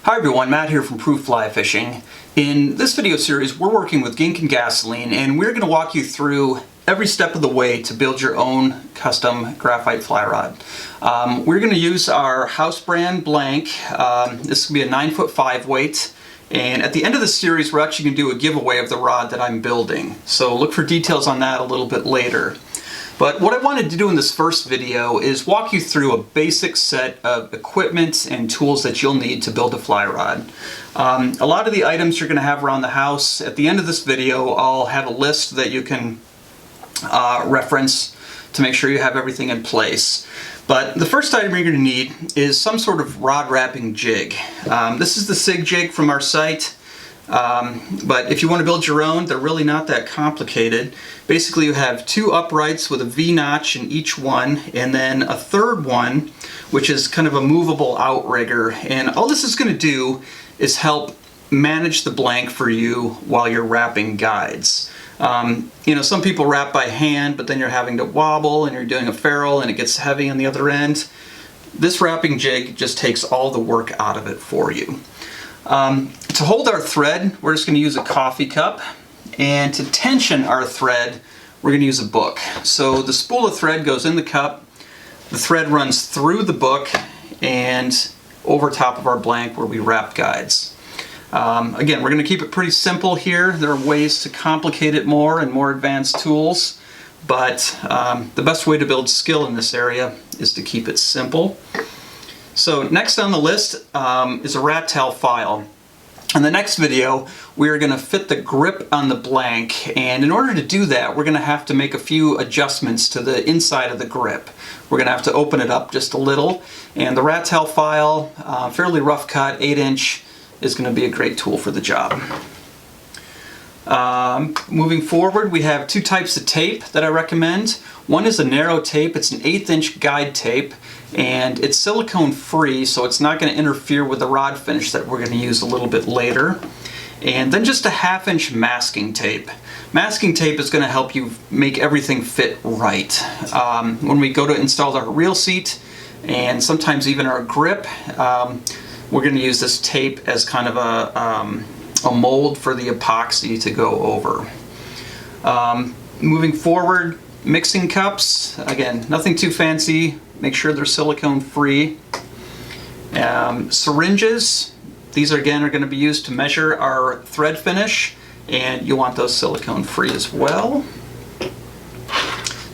Hi everyone, Matt here from Proof Fly Fishing. In this video series, we're working with Gink and Gasoline, and we're going to walk you through every step of the way to build your own custom graphite fly rod. We're going to use our house brand blank. This will be a 9'5" weight, and at the end of the series, we're actually going to do a giveaway of the rod that I'm building. So look for details on that a little bit later. But what I wanted to do in this first video is walk you through a basic set of equipment and tools that you'll need to build a fly rod. A lot of the items you're going to have around the house, at the end of this video I'll have a list that you can reference to make sure you have everything in place. But the first item you're going to need is some sort of rod wrapping jig. This is the SIG jig from our site. But if you want to build your own, they're really not that complicated. Basically, you have two uprights with a V-notch in each one, and then a third one, which is kind of a movable outrigger. And all this is going to do is help manage the blank for you while you're wrapping guides. You know, some people wrap by hand, but then you're having to wobble and you're doing a ferrule and it gets heavy on the other end. This wrapping jig just takes all the work out of it for you. To hold our thread, we're just going to use a coffee cup, and to tension our thread, we're going to use a book. So the spool of thread goes in the cup, the thread runs through the book and over top of our blank where we wrap guides. Again, we're going to keep it pretty simple here. There are ways to complicate it more and more advanced tools, but the best way to build skill in this area is to keep it simple. So next on the list is a Ratel file. In the next video, we're going to fit the grip on the blank, and in order to do that, we're going to have to make a few adjustments to the inside of the grip. We're going to have to open it up just a little, and the Ratel file, fairly rough cut, 8-inch, is going to be a great tool for the job. Moving forward, we have two types of tape that I recommend. One is a narrow tape. It's an 1/8" guide tape, and it's silicone free, so it's not going to interfere with the rod finish that we're going to use a little bit later. And then just a 1/2" masking tape. Masking tape is going to help you make everything fit right. When we go to install our reel seat and sometimes even our grip, we're going to use this tape as kind of a mold for the epoxy to go over. Moving forward, mixing cups. Again, nothing too fancy. Make sure they're silicone free. Syringes. These are going to be used to measure our thread finish, and you want those silicone free as well.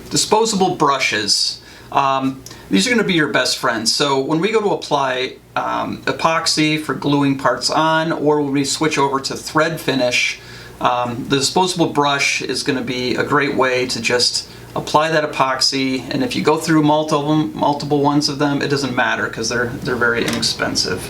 Disposable brushes. These are going to be your best friends. So when we go to apply epoxy for gluing parts on, or when we switch over to thread finish, the disposable brush is going to be a great way to just apply that epoxy. And if you go through multiple ones of them, it doesn't matter because they're very inexpensive.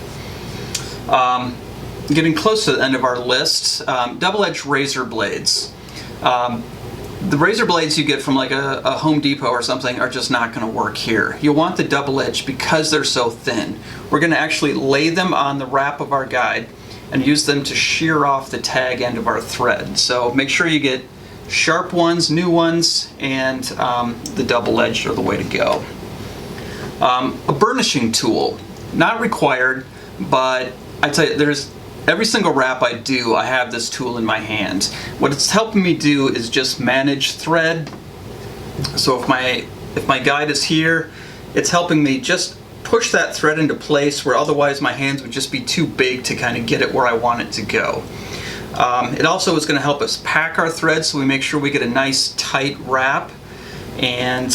Getting close to the end of our list, double-edged razor blades. The razor blades you get from like a Home Depot or something are just not going to work here. You'll want the double edge because they're so thin. We're going to actually lay them on the wrap of our guide and use them to shear off the tag end of our thread. So make sure you get sharp ones, new ones, and the double edged are the way to go. A burnishing tool, not required, but I tell you, every single wrap I do, I have this tool in my hand. What it's helping me do is just manage thread. So if my guide is here, it's helping me just push that thread into place where otherwise my hands would just be too big to kind of get it where I want it to go. It also is going to help us pack our thread, so we make sure we get a nice tight wrap. And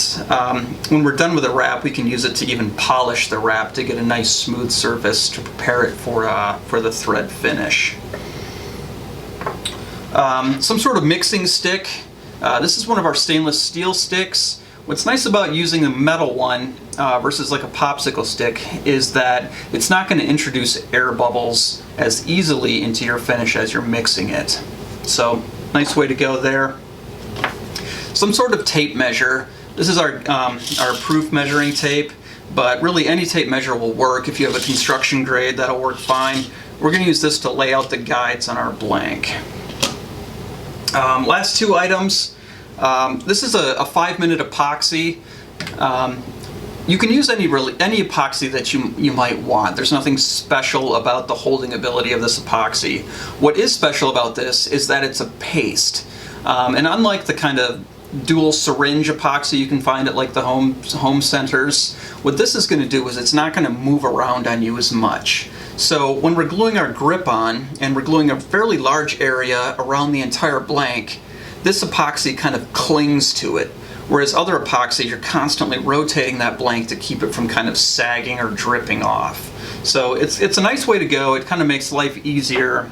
when we're done with the wrap, we can use it to even polish the wrap to get a nice smooth surface to prepare it for the thread finish. Some sort of mixing stick. This is one of our stainless steel sticks. What's nice about using a metal one versus like a popsicle stick is that it's not going to introduce air bubbles as easily into your finish as you're mixing it. So nice way to go there. Some sort of tape measure. This is our proof measuring tape, but really any tape measure will work. If you have a construction grade, that'll work fine. We're going to use this to lay out the guides on our blank. Last two items. This is a 5-minute epoxy. You can use any epoxy that you might want. There's nothing special about the holding ability of this epoxy. What is special about this is that it's a paste. And unlike the kind of dual syringe epoxy you can find at like the home centers, what this is going to do is it's not going to move around on you as much. So when we're gluing our grip on, and we're gluing a fairly large area around the entire blank, this epoxy kind of clings to it. Whereas other epoxy, you're constantly rotating that blank to keep it from kind of sagging or dripping off. So it's a nice way to go. It kind of makes life easier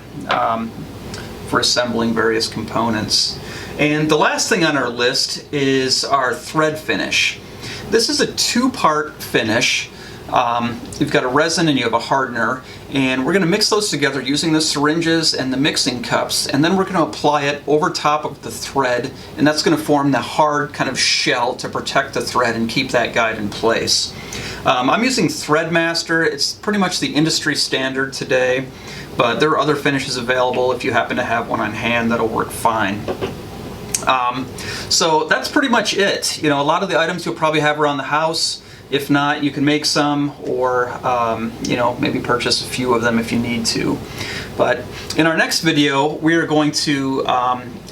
for assembling various components. And the last thing on our list is our thread finish. This is a two-part finish. You've got a resin and you have a hardener, and we're going to mix those together using the syringes and the mixing cups, and then we're going to apply it over top of the thread, and that's going to form the hard kind of shell to protect the thread and keep that guide in place. I'm using Threadmaster. It's pretty much the industry standard today, but there are other finishes available. If you happen to have one on hand, that'll work fine. So that's pretty much it. You know, a lot of the items you'll probably have around the house. If not, you can make some, or you know, maybe purchase a few of them if you need to. But in our next video, we are going to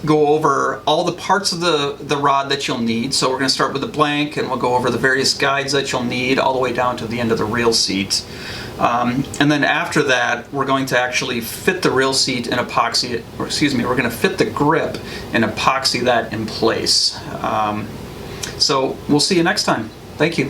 go over all the parts of the rod that you'll need. So we're going to start with the blank, and we'll go over the various guides that you'll need all the way down to the end of the reel seat. And then after that, we're going to actually fit the reel seat and epoxy it, or excuse me, we're going to fit the grip and epoxy that in place. So we'll see you next time. Thank you.